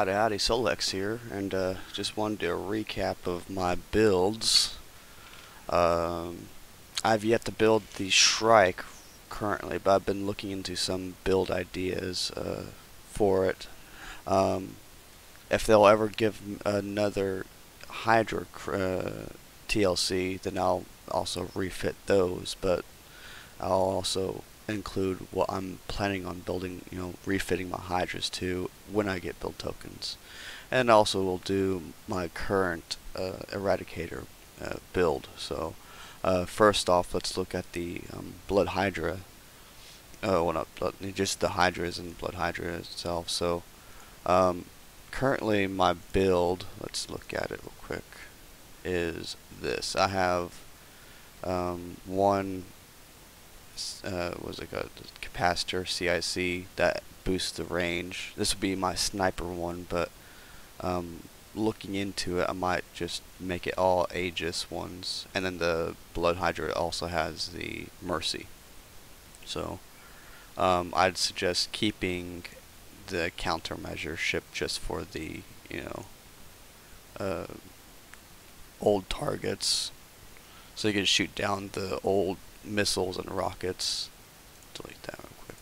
Howdy Solex here, and just wanted to do a recap of my builds. I've yet to build the Shrike currently, but I've been looking into some build ideas for it. If they'll ever give another Hydra TLC, then I'll also refit those, but I'll also include what I'm planning on building, refitting my Hydras to when I get build tokens. And also we'll do my current Eradicator build. So first off, let's look at the Blood Hydra. Well, not blood, just the Hydras and Blood Hydra itself. So currently my build, let's look at it real quick, is this. I have one was like a capacitor CIC that boosts the range. This would be my sniper one, but looking into it, I might just make it all Aegis ones. And then the Blood Hydra also has the Mercy. So I'd suggest keeping the countermeasure ship just for the old targets, so you can shoot down the old missiles and rockets. Delete that real quick.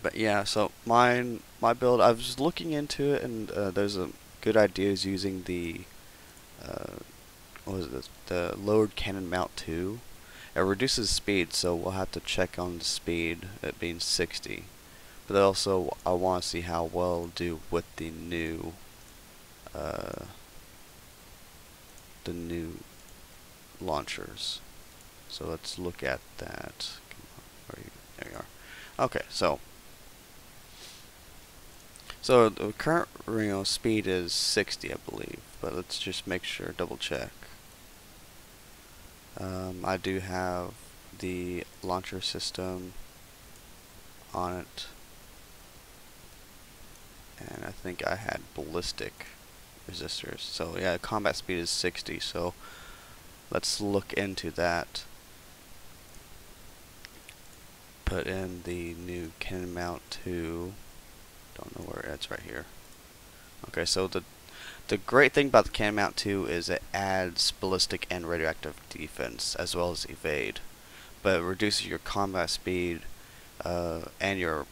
But yeah, so my build, I was looking into it, and there's a good ideas using the what was it, the lowered cannon mount 2. It reduces speed, so we'll have to check on the speed, it being 60. But also I want to see how well it'll do with the new launchers. So let's look at that. There you are. Okay, so the current speed is 60, I believe, but let's just make sure, double check. I do have the launcher system on it, and I think I had ballistic resistors. So yeah, combat speed is 60, so let's look into that. Put in the new cannon mount 2. Don't know where it's right here. Okay, so the great thing about the cannon mount 2 is it adds ballistic and radioactive defense as well as evade, but it reduces your combat speed and your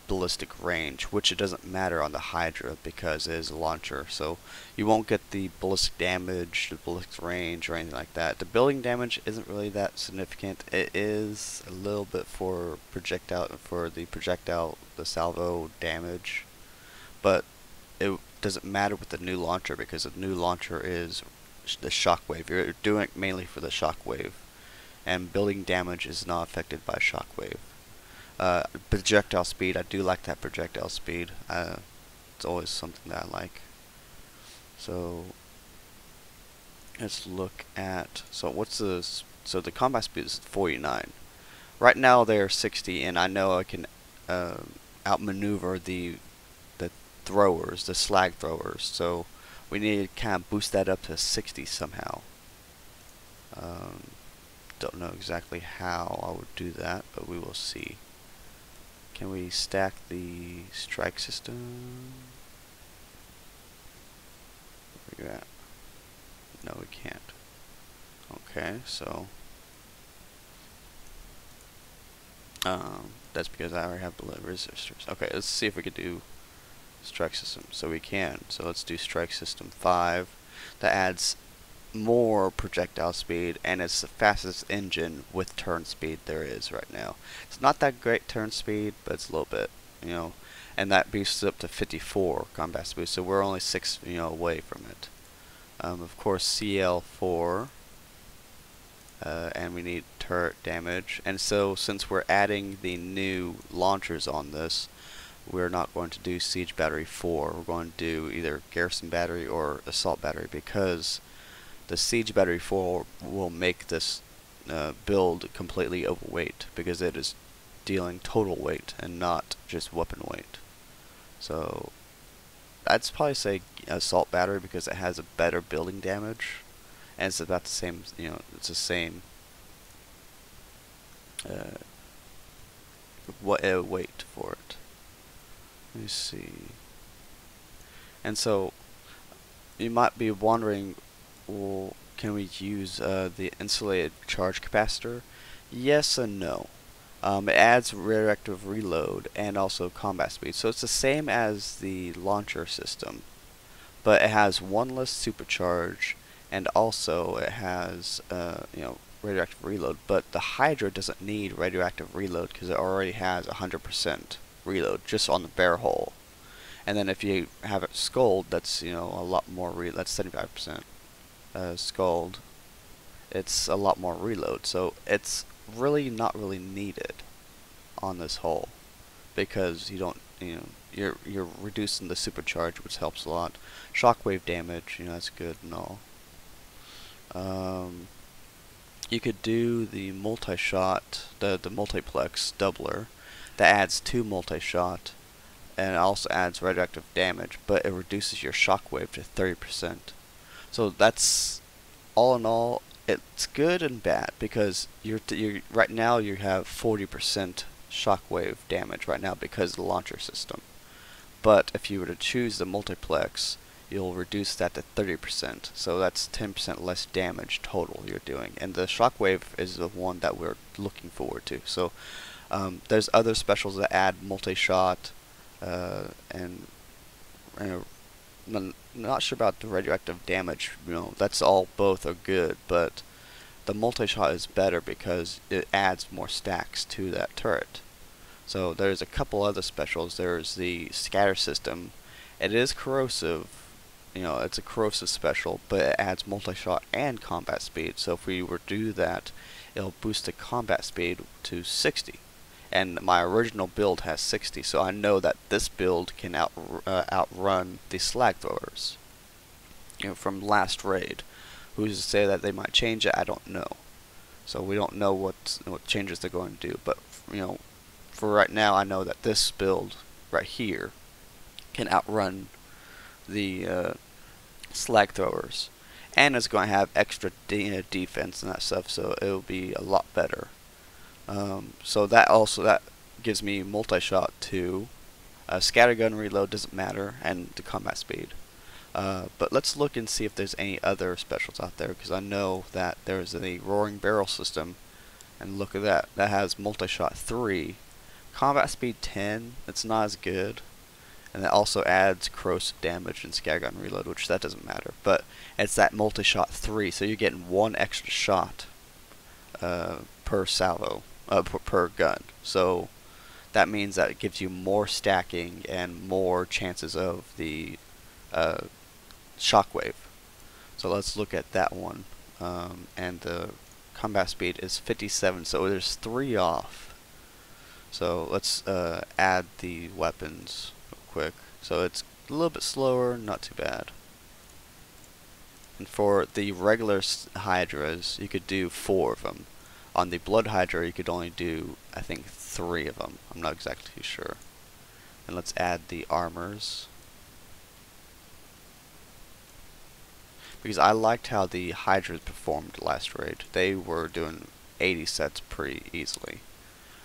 ballistic range, which it doesn't matter on the Hydra because it is a launcher, so you won't get the ballistic damage, the ballistic range, or anything like that. The building damage isn't really that significant. It is a little bit for the salvo damage, but it doesn't matter with the new launcher because the new launcher is the shockwave. You're doing it mainly for the shockwave, and building damage is not affected by shockwave. Projectile speed, I do like that projectile speed. It's always something that I like. So let's look at, so the combat speed is 49. Right now they're 60, and I know I can outmaneuver the throwers, the slag throwers. So we need to kind of boost that up to 60 somehow. Don't know exactly how I would do that, but we will see. Can we stack the strike system? Where are you at? No, we can't. Okay, so that's because I already have the resistors. Okay, let's see if we can do strike system. So we can. So let's do strike system 5. That adds more projectile speed, and it's the fastest engine with turn speed there is right now. It's not that great turn speed, but it's a little bit, and that boosts up to 54 combat speed, so we're only 6 away from it. Of course CL4, and we need turret damage, and so since we're adding the new launchers on this, we're not going to do siege battery 4. We're going to do either garrison battery or assault battery, because the siege battery 4 will make this build completely overweight, because it is dealing total weight and not just weapon weight. So I'd probably say assault battery because it has a better building damage, and it's about the same. It's the same weight for it. Let me see. And so you might be wondering, well, can we use the insulated charge capacitor? Yes and no. It adds radioactive reload and also combat speed, so it's the same as the launcher system, but it has one less supercharge, and also it has radioactive reload. But the Hydra doesn't need radioactive reload because it already has 100% reload just on the barrel hole. And then if you have it sculled, that's a lot more that's 75% sculled. It's a lot more reload, so it's really not really needed on this hull because you don't you're reducing the supercharge, which helps a lot. Shockwave damage, that's good and all. You could do the multi-shot, the multiplex doubler that adds 2 multi-shot, and it also adds radioactive damage, but it reduces your shockwave to 30%. So that's, all in all, it's good and bad because you're right now you have 40% shockwave damage right now because of the launcher system. But if you were to choose the multiplex, you'll reduce that to 30%. So that's 10% less damage total you're doing. And the shockwave is the one that we're looking forward to. So there's other specials that add multi-shot, and I'm not sure about the radioactive damage. That's all, both are good, but the multi-shot is better because it adds more stacks to that turret. So there's a couple other specials. There's the scatter system. It is corrosive. It's a corrosive special, but it adds multi-shot and combat speed. So if we were to do that, it'll boost the combat speed to 60. And my original build has 60, so I know that this build can outrun the slag throwers from last raid. Who's to say that they might change it? I don't know. So we don't know what changes they're going to do. But for right now, I know that this build right here can outrun the slag throwers, and it's going to have extra defense and that stuff. So it'll be a lot better. So that gives me multi-shot too. Scattergun reload doesn't matter, and the combat speed. But let's look and see if there's any other specials out there, because I know that there's a roaring barrel system, and look at that. That has multi-shot 3, combat speed 10. It's not as good, and it also adds corrosive damage and scattergun reload, which that doesn't matter. But it's that multi-shot 3, so you're getting 1 extra shot per salvo. Per gun. So that means that it gives you more stacking and more chances of the shockwave. So let's look at that one. And the combat speed is 57, so there's 3 off. So let's add the weapons real quick. So it's a little bit slower, not too bad. And for the regular Hydras, you could do 4 of them. On the Blood Hydra, you could only do, I think, 3 of them. I'm not exactly sure. And let's add the armors. Because I liked how the Hydras performed last raid. They were doing 80 sets pretty easily.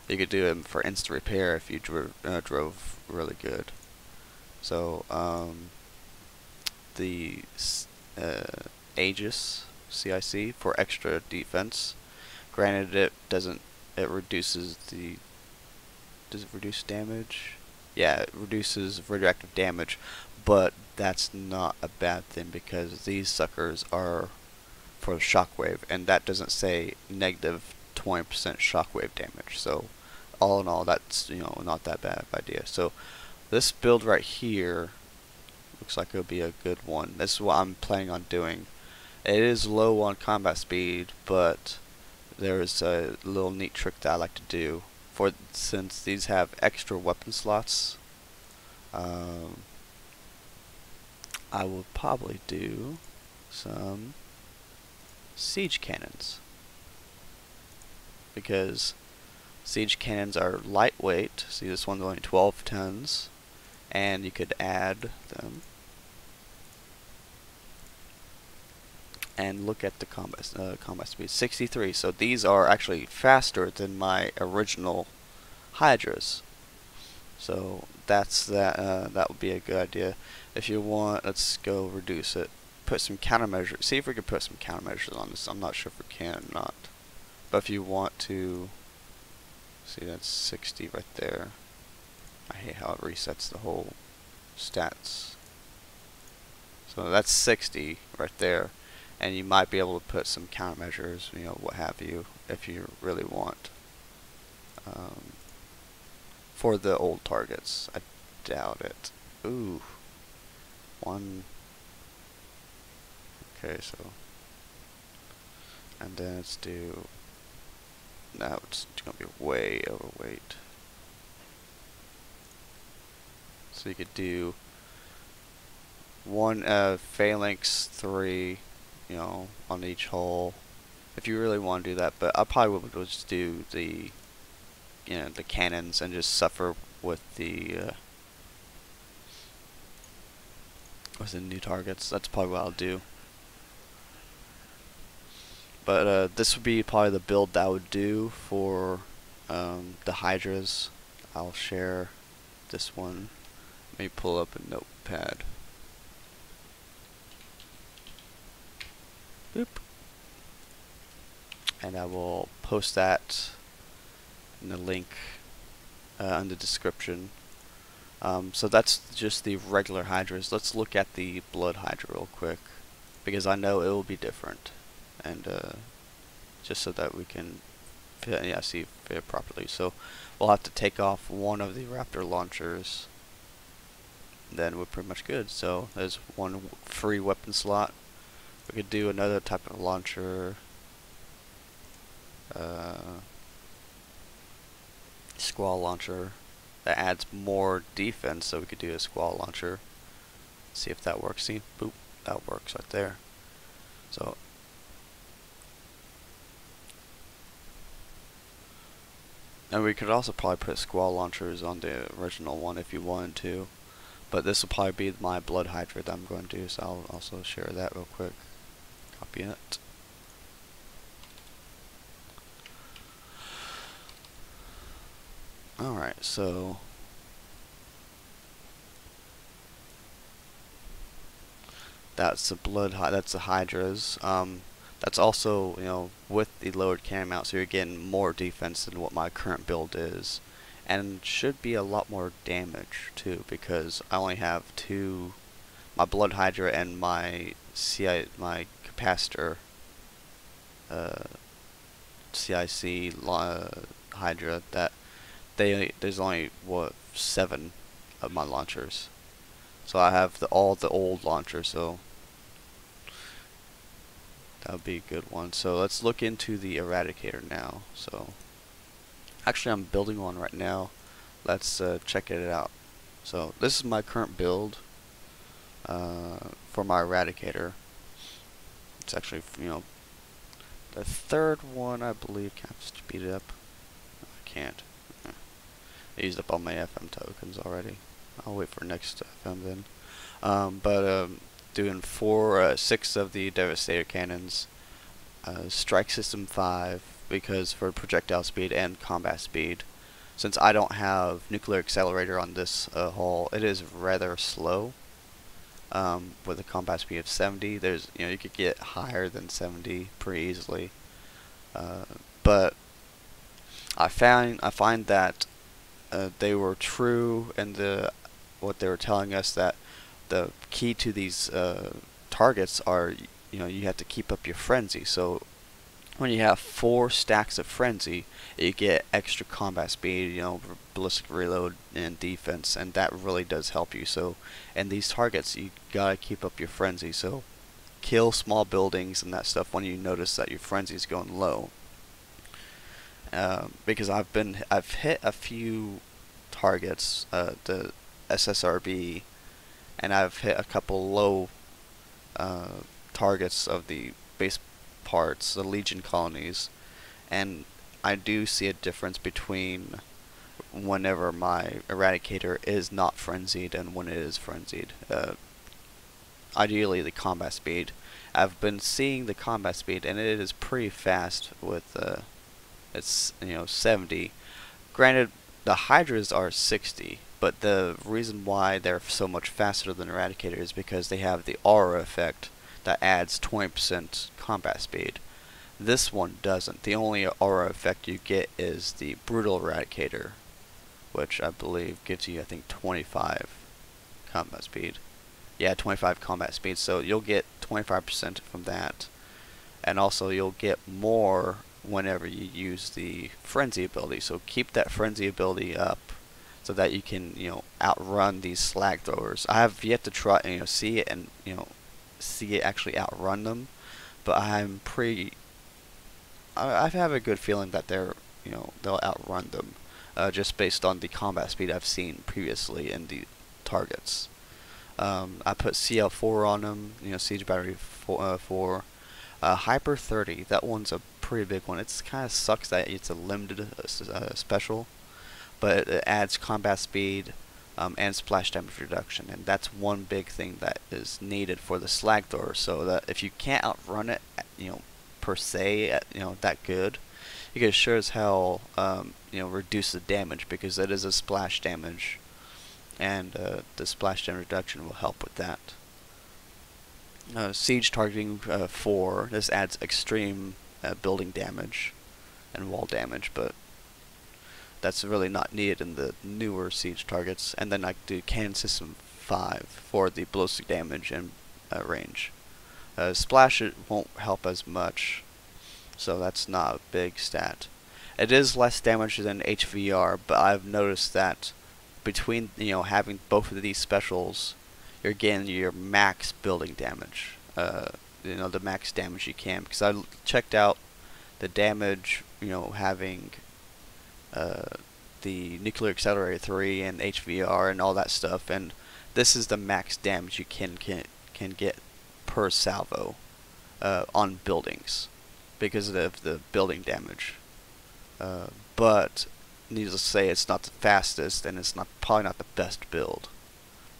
You could do them for instant repair if you drove really good. So, the Aegis CIC for extra defense. Granted, it reduces the, does it reduce damage? Yeah, it reduces radioactive damage, but that's not a bad thing because these suckers are for shockwave, and that doesn't say negative 20% shockwave damage. So, all in all, that's not that bad of an idea. So, this build right here looks like it'll be a good one. This is what I'm planning on doing. It is low on combat speed, but there's a little neat trick that I like to do. Since these have extra weapon slots, I will probably do some siege cannons, because siege cannons are lightweight. See, this one's only 12 tons, and you could add them. And look at the combat speed, 63. So these are actually faster than my original Hydras. So that's that. That would be a good idea. If you want, let's go reduce it. Put some countermeasures. See if we can put some countermeasures on this. I'm not sure if we can or not. But if you want to, see, that's 60 right there. I hate how it resets the whole stats. So that's 60 right there, and you might be able to put some countermeasures, you know, what have you, if you really want. For the old targets, I doubt it. Ooh, one. Okay, so, and then let's do. Now it's gonna be way overweight. So you could do one phalanx 3, you know, on each hull, if you really want to do that. But I probably would just do the, you know, the cannons and just suffer with the new targets. That's probably what I'll do. But this would be probably the build that I would do for the Hydras. I'll share this one. Let me pull up a notepad. Boop. And I will post that in the link in the description. So that's just the regular Hydras. Let's look at the Blood Hydra real quick, because I know it will be different. And just so that we can fit it properly. So we'll have to take off one of the Raptor launchers. Then we're pretty much good. So there's one free weapon slot. We could do another type of launcher. Squall launcher that adds more defense, so we could do a squall launcher. See if that works. See, boop, that works right there. So and we could also probably put squall launchers on the original one if you wanted to. But this will probably be my Blood Hydra that I'm going to do, so I'll also share that real quick. Copy it. Alright, so that's the Hydras. That's also, you know, with the lowered cannon mount, so you're getting more defense than what my current build is. And should be a lot more damage too, because I only have my Blood Hydra and my my capacitor CIC Hydra, that there's only what 7 of my launchers. So I have all the old launchers, so that would be a good one. So let's look into the Eradicator now. So actually I'm building one right now. Let's check it out. So this is my current build for my Eradicator. It's actually, you know, the third one, I believe. Can I speed it up? I can't. I used up all my FM tokens already. I'll wait for next FM then. Doing 6 of the Devastator cannons, Strike System 5, because for projectile speed and combat speed. Since I don't have nuclear accelerator on this hull, it is rather slow. With a combat speed of 70, there's, you know, you could get higher than 70 pretty easily. But I find that they were true in what they were telling us, that the key to these targets are, you know, you have to keep up your frenzy. So when you have 4 stacks of frenzy, you get extra combat speed, you know, ballistic reload and defense, and that really does help you. So in these targets, you gotta keep up your frenzy. So kill small buildings and that stuff when you notice that your frenzy is going low. Because I've hit a few targets, the SSRB, and I've hit a couple low targets of the base parts, the Legion colonies, and I do see a difference between whenever my Eradicator is not frenzied and when it is frenzied. Ideally the combat speed. I've been seeing the combat speed, and it is pretty fast with it's, you know, 70. Granted, the Hydras are 60, but the reason why they're so much faster than Eradicator is because they have the aura effect that adds 20% combat speed. This one doesn't. The only aura effect you get is the Brutal Eradicator, which I believe gives you, I think, 25 combat speed. Yeah, 25 combat speed, so you'll get 25% from that. And also you'll get more whenever you use the Frenzy ability, so keep that Frenzy ability up so that you can, outrun these slag throwers. I have yet to try, see it and, see it actually outrun them, but I have a good feeling that they'll outrun them, just based on the combat speed I've seen previously in the targets. I put CL4 on them, Siege Battery 4. Hyper 30, that one's a pretty big one. It kind of sucks that it's a limited special, but it adds combat speed and splash damage reduction, and that's one big thing that is needed for the slag thrower. So that if you can't outrun it, per se, that good, you can sure as hell, reduce the damage, because it is a splash damage, and the splash damage reduction will help with that. Siege targeting 4. This adds extreme building damage and wall damage, but that's really not needed in the newer siege targets. And then I do cannon system 5 for the ballistic damage and range. Splash it won't help as much, so that's not a big stat. It is less damage than HVR, but I've noticed that between having both of these specials, you're getting your max building damage, the max damage you can, because I checked out the damage, having the Nuclear Accelerator 3 and HVR and all that stuff, and this is the max damage you can get per salvo on buildings, because of the building damage. But needless to say, it's not the fastest, and it's probably not the best build.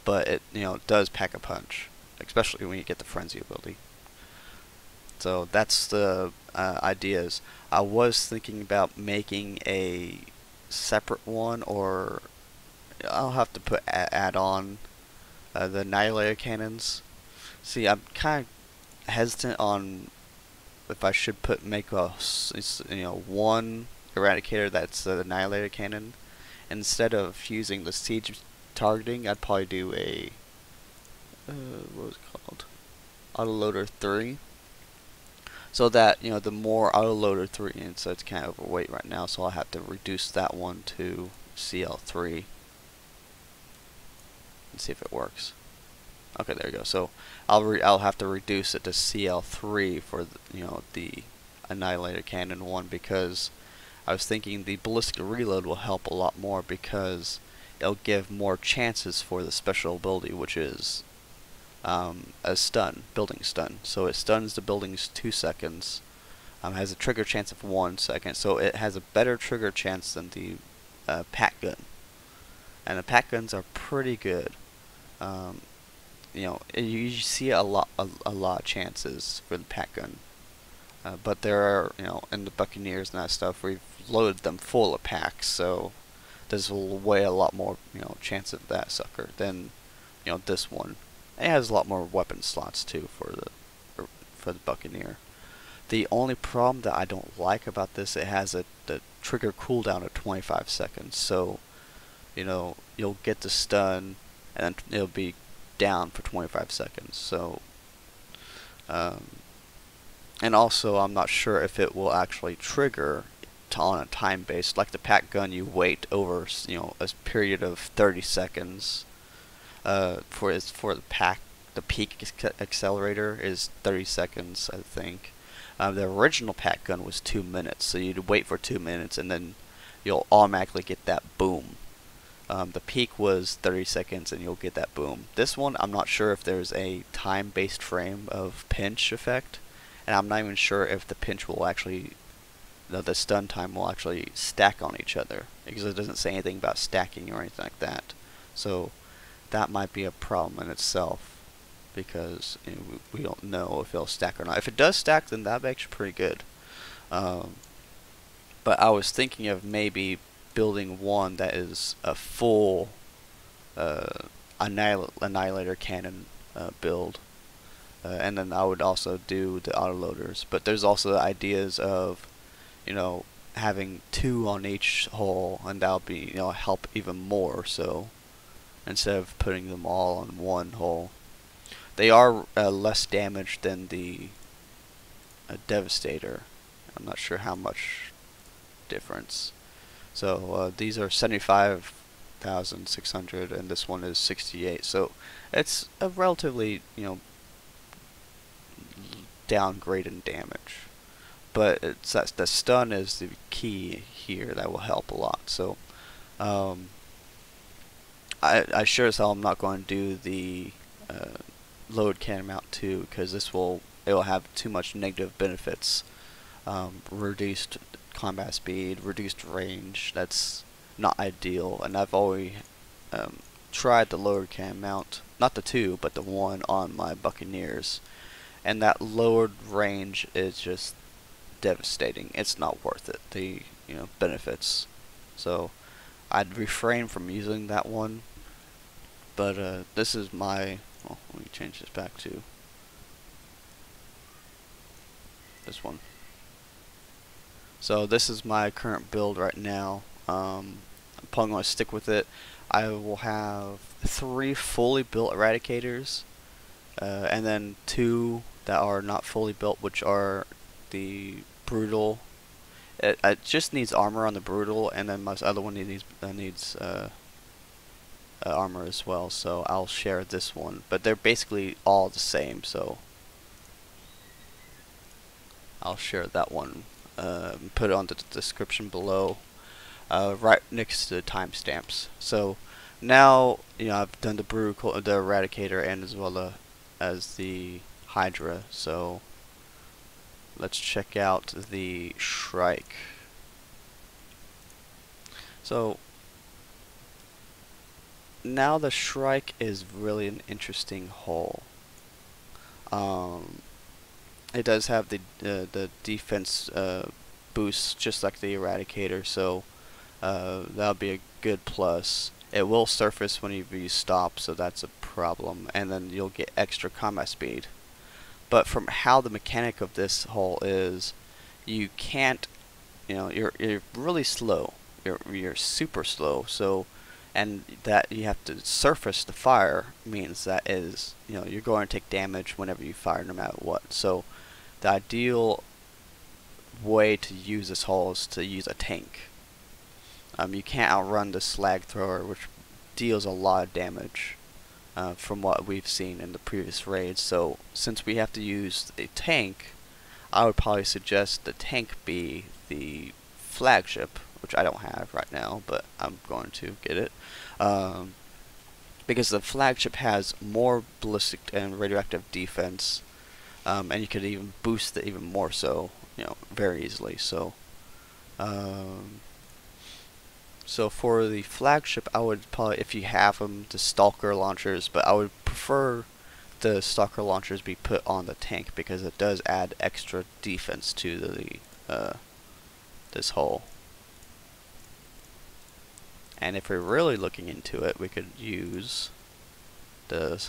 But it does pack a punch, especially when you get the Frenzy ability. So that's the ideas. I was thinking about making a separate one, or I'll have to add on the Annihilator cannons. See, I'm kind of hesitant on if I should make one Eradicator that's the Annihilator cannon instead of using the siege targeting. I'd probably do a what was it called, Autoloader 3, so that the more Autoloader 3, and so it's kind of overweight right now, so I'll have to reduce that one to CL3 and see if it works. Okay, there we go. So I'll have to reduce it to CL3 for the Annihilator cannon one, because I was thinking the ballistic reload will help a lot more, because it'll give more chances for the special ability, which is a stun, building stun. So it stuns the buildings 2 seconds, has a trigger chance of 1 second, so it has a better trigger chance than the pack gun. And the pack guns are pretty good. You see a lot of chances for the pack gun, but there are, in the Buccaneers and that stuff, we've loaded them full of packs, so there's way a lot more chance of that sucker than this one. It has a lot more weapon slots too for the Buccaneer. The only problem that I don't like about this, it has the trigger cooldown of 25 seconds. So you'll get the stun and then it'll be down for 25 seconds. So and also I'm not sure if it will actually trigger on a time base. Like the pack gun, you wait over a period of 30 seconds. For the peak accelerator is 30 seconds, I think. The original pack gun was 2 minutes, so you'd wait for 2 minutes and then you'll automatically get that boom. The peak was 30 seconds and you'll get that boom. This one, I'm not sure if there's a time-based frame of pinch effect, and I'm not even sure if the pinch will actually, the stun time will actually stack on each other, because it doesn't say anything about stacking or anything like that. So that might be a problem in itself, because we don't know if it'll stack or not. If it does stack, then that'd be actually pretty good. But I was thinking of maybe building one that is a full annihilator cannon build. And then I would also do the autoloaders. But there's also ideas of, having 2 on each hull, and that'll be, help even more so, instead of putting them all on one hull. They are less damage than the Devastator. I'm not sure how much difference. So these are 75,600 and this one is 68. So it's a relatively, downgrade in damage. But it's the stun is the key here that will help a lot. So I sure as hell I'm not going to do the load cannon mount 2 because it will have too much negative benefits. Reduced combat speed, reduced range. That's not ideal. And I've already tried the lowered cannon mount, not the 2, but the 1 on my Buccaneers, and that lowered range is just devastating. It's not worth it. The benefits. So I'd refrain from using that one. But this is my. Well, let me change this back to this one. So this is my current build right now. I'm probably going to stick with it. I will have 3 fully built Eradicators, and then 2 that are not fully built, which are the Brutal. It just needs armor on the Brutal, and then my other one needs armor as well. So I'll share this one, but they're basically all the same. So I'll share that one. Put it on the description below, right next to the timestamps. So now I've done the Eradicator, and as well as the Hydra. So let's check out the Shrike. So now the Shrike is really an interesting hull. It does have the defense boost just like the Eradicator, so that'll be a good plus. It will surface when you stop, so that's a problem, and then you'll get extra combat speed. But from how the mechanic of this hull is, you can't, you're really slow. You're super slow. So, and that you have to surface the fire means that is, you're going to take damage whenever you fire, no matter what. So the ideal way to use this hull is to use a tank. You can't outrun the slag thrower, which deals a lot of damage from what we've seen in the previous raids. So since we have to use a tank, I would probably suggest the tank be the flagship, which I don't have right now, but I'm going to get it. Because the flagship has more ballistic and radioactive defense, and you could even boost it even more so, very easily. So, so for the flagship, I would probably, if you have them, the Stalker launchers, but I would prefer the Stalker launchers be put on the tank because it does add extra defense to the this hull. And if we're really looking into it, we could use the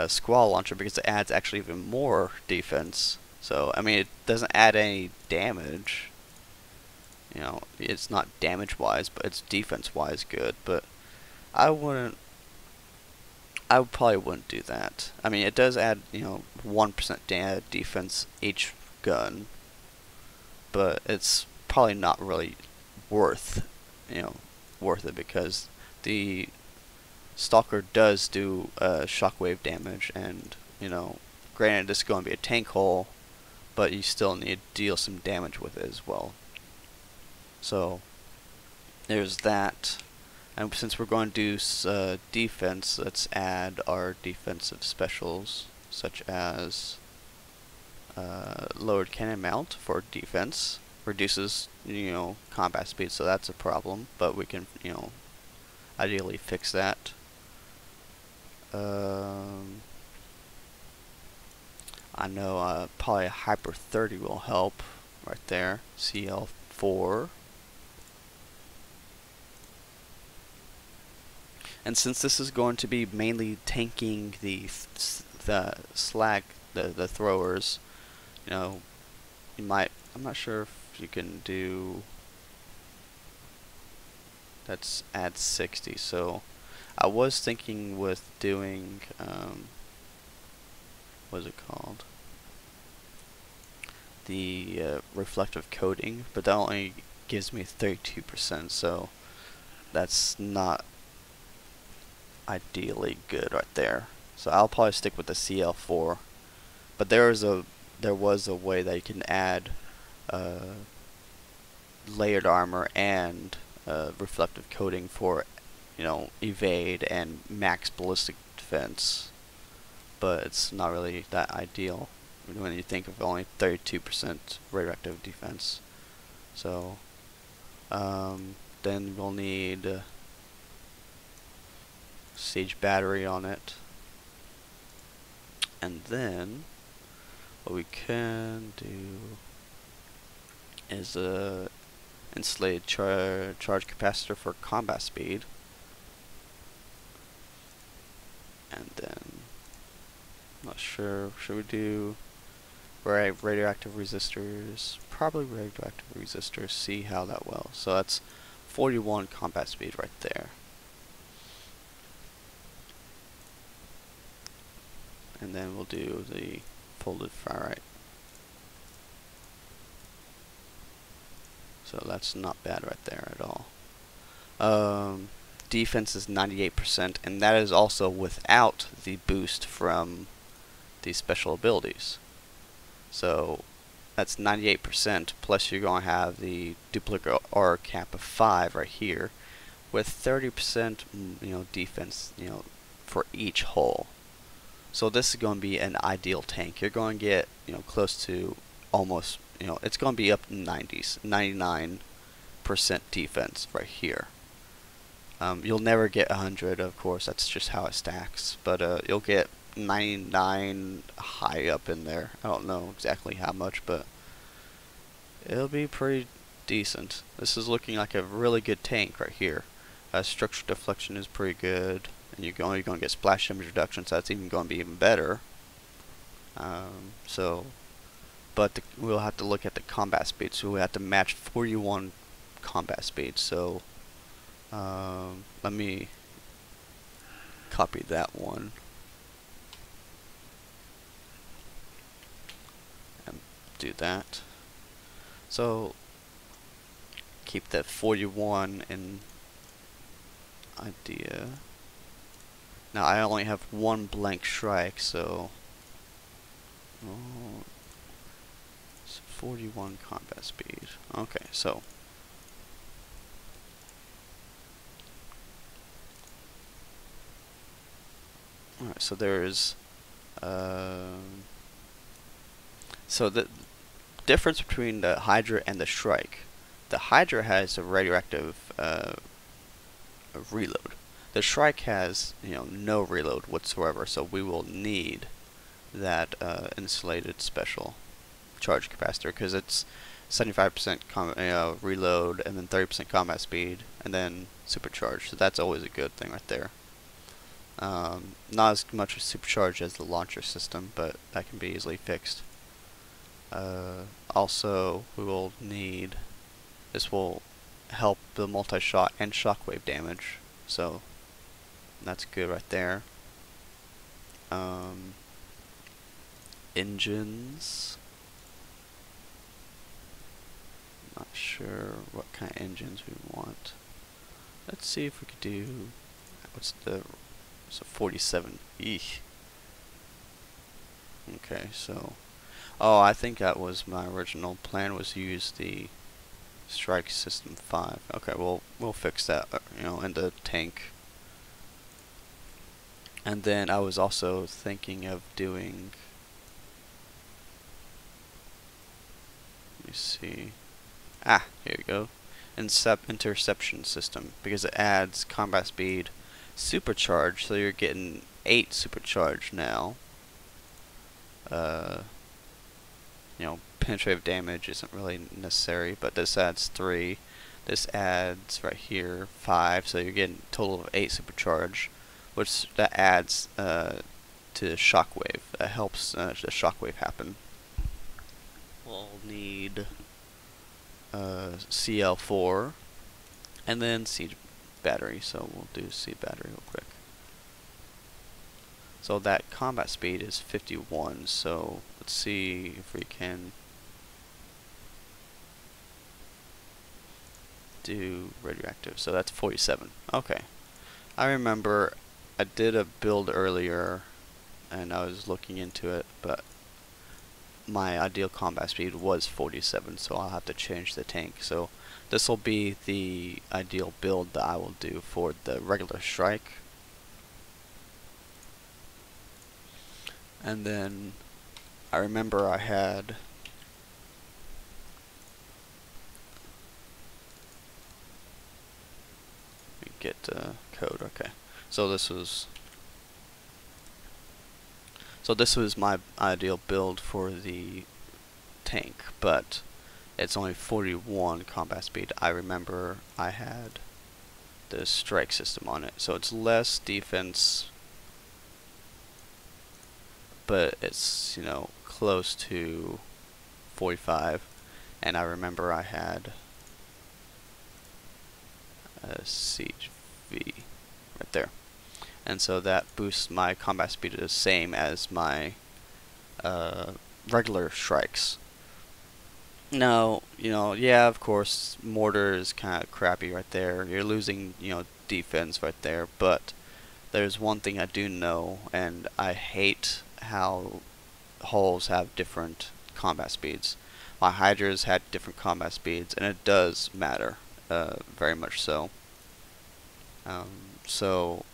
Squall launcher because it adds actually even more defense. So, I mean, it doesn't add any damage. It's not damage-wise, but it's defense-wise good. But I probably wouldn't do that. I mean, it does add, 1% defense each gun, but it's probably not really worth it because the Stalker does do shockwave damage, and granted this is going to be a tank hull, but you still need to deal some damage with it as well. So there's that. And since we're going to do defense, let's add our defensive specials, such as lowered cannon mount for defense. Reduces, combat speed, so that's a problem, but we can, ideally fix that. I know probably a Hyper 30 will help right there. CL4. And since this is going to be mainly tanking the slag, the throwers, you know, you might, I'm not sure if you can do, that's add 60, so I was thinking with doing, what is it called? The reflective coating, but that only gives me 32%, so that's not ideally good right there. So I'll probably stick with the CL4, but there was a way that you can add layered armor and reflective coating for, you know, evade and max ballistic defense, but it's not really that ideal when you think of only 32% radioactive defense. So then we'll need siege battery on it, and then what we can do is insulated charge capacitor for combat speed, and then I'm not sure, should we do radioactive resistors? Probably radioactive resistors, see how that well. So that's 41 combat speed right there. And then we'll do the folded ferrite. So that's not bad right there at all. Defense is 98%, and that is also without the boost from the special abilities. So that's 98%, plus you're going to have the duplicate R cap of 5 right here, with 30%, you know, defense, you know, for each hull. So this is going to be an ideal tank. You're going to get, you know, close to almost, you know, it's going to be up in 90s, 99% defense right here. You'll never get 100, of course, that's just how it stacks, but you'll get 99 high up in there. I don't know exactly how much, but it'll be pretty decent. This is looking like a really good tank right here. Structure deflection is pretty good, and you're going to get splash damage reduction, so that's even going to be even better. But we'll have to look at the combat speed, so we have to match 41 combat speed. So let me copy that one and do that. So keep that 41 in idea. Now I only have one blank Shrike, so it's 41 combat speed. Okay, so alright, so there's so the difference between the Hydra and the Shrike. The Hydra has a radioactive reload. The Shrike has, you know, no reload whatsoever, so we will need that insulated special charge capacitor, because it's 75% reload and then 30% combat speed and then supercharge. So that's always a good thing right there. Not as much supercharge as the launcher system, but that can be easily fixed. Also, we will need, this will help the multi-shot and shockwave damage, so that's good right there. Engines, not sure what kind of engines we want. Let's see if we could do, what's the, so 47, eesh. Okay, so, oh, I think that was my original plan, was to use the Strike System 5. Okay, well, we'll fix that, you know, in the tank. And then I was also thinking of doing, let me see, here we go, interception system, because it adds combat speed, supercharge, so you're getting 8 supercharge now. You know, penetrative damage isn't really necessary, but this adds 3. This adds right here 5, so you're getting a total of 8 supercharge, which that adds to shockwave. That helps the shockwave happen. We'll need CL4 and then C battery. So we'll do C battery real quick. So that combat speed is 51. So let's see if we can do radioactive. So that's 47. Okay. I remember I did a build earlier and I was looking into it, but my ideal combat speed was 47, so I'll have to change the tank. So this will be the ideal build that I will do for the regular Shrike. And then I remember I had get code. Okay, so this was my ideal build for the tank, but it's only 41 combat speed. I remember I had the strike system on it, so it's less defense, but it's, you know, close to 45. And I remember I had a siege V right there, and so that boosts my combat speed to the same as my regular Shrikes. Now, you know, yeah, of course, mortar is kind of crappy right there. You're losing, you know, defense right there, but there's one thing I do know, and I hate how hulls have different combat speeds. My Hydras had different combat speeds, and it does matter, very much so. So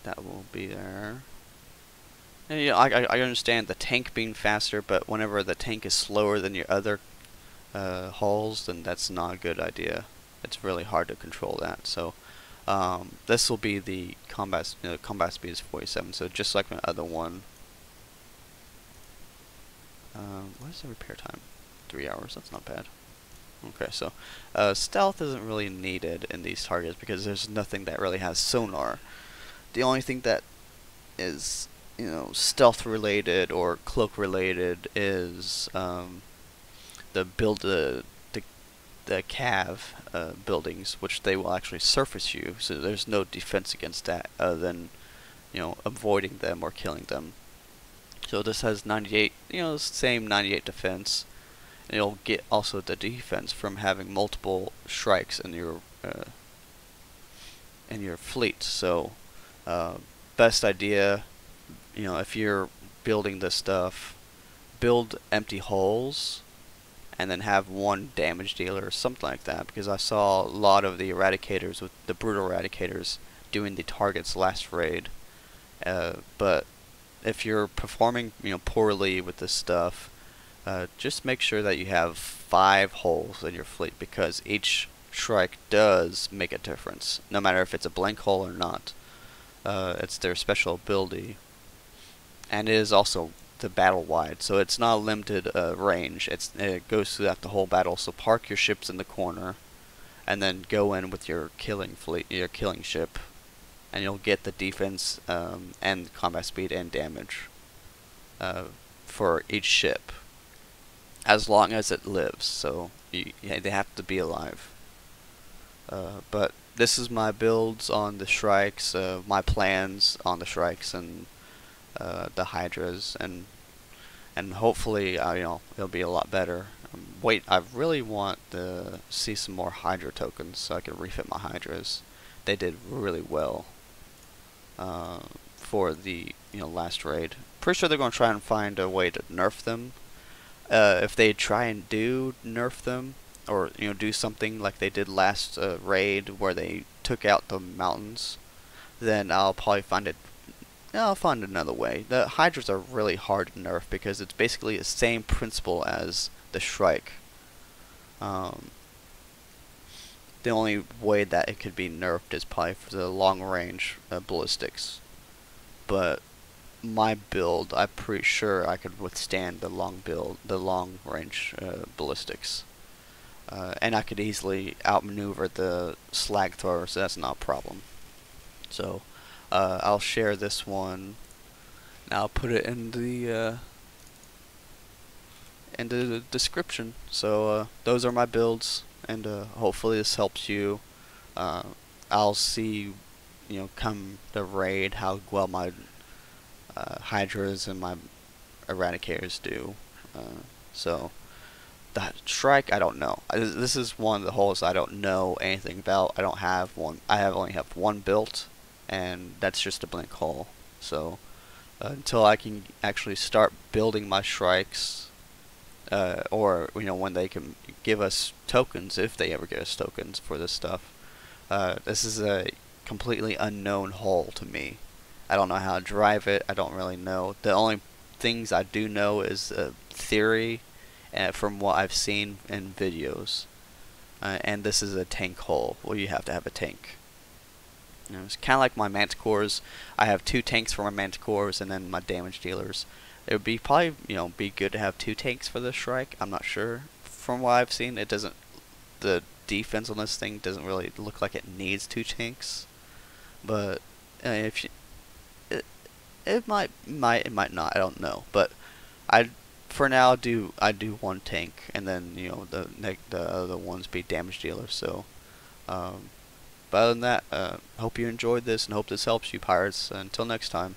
that will be there. And, you know, I understand the tank being faster, but whenever the tank is slower than your other hulls, then that's not a good idea. It's really hard to control that. So this will be the combat speed is 47. So just like my other one. What is the repair time? 3 hours. That's not bad. Okay, so stealth isn't really needed in these targets because there's nothing that really has sonar. The only thing that is, you know, stealth related or cloak related is the cav buildings, which they will actually surface you. So there's no defense against that other than, you know, avoiding them or killing them. So this has 98, you know, same 98 defense. And you'll get also the defense from having multiple Shrikes in your fleet. So best idea, you know, if you're building this stuff, build empty hulls and then have one damage dealer or something like that, because I saw a lot of the Eradicators with the brutal Eradicators doing the targets last raid. But if you're performing, you know, poorly with this stuff, just make sure that you have 5 hulls in your fleet, because each Shrike does make a difference, no matter if it's a blank hull or not. It's their special ability, and it is also the battle wide, so it's not a limited range. It goes throughout the whole battle. So park your ships in the corner, and then go in with your killing fleet, your killing ship, and you'll get the defense and combat speed and damage for each ship, as long as it lives. So they have to be alive. But this is my builds on the Shrikes, my plans on the Shrikes and the Hydras, and hopefully, you know, it'll be a lot better. Wait, I really want to see some more Hydra tokens so I can refit my Hydras. They did really well for the, you know, last raid. Pretty sure they're going to try and find a way to nerf them. If they try and nerf them, or, you know, do something like they did last raid where they took out the mountains, then I'll probably I'll find another way. The Hydras are really hard to nerf because it's basically the same principle as the Shrike. The only way that it could be nerfed is probably for the long range ballistics. But my build, I'm pretty sure I could withstand the long range ballistics. And I could easily outmaneuver the slag thrower, so that's not a problem. So I'll share this one. Now I'll put it in the description. So those are my builds, and hopefully this helps you. I'll see, come the raid, how well my Hydras and my Eradicators do. So that Shrike, I don't know. This is one of the holes I don't know anything about. I don't have one. Only have one built, and that's just a blank hole. So until I can actually start building my Shrikes, or when they can give us tokens, if they ever give us tokens for this stuff, this is a completely unknown hole to me. I don't know how to drive it. I don't really know. The only things I do know is theory, from what I've seen in videos. And this is a tank hole where you have to have a tank. It's kind of like my Manticores. I have 2 tanks for my Manticores and then my damage dealers. It would be probably be good to have 2 tanks for the Shrike. I'm not sure. From what I've seen, it doesn't. The defense on this thing doesn't really look like it needs 2 tanks. But if you, it might not. I don't know. But for now I do 1 tank, and then the other ones be damage dealers. So but other than that, hope you enjoyed this and hope this helps you, pirates. Until next time.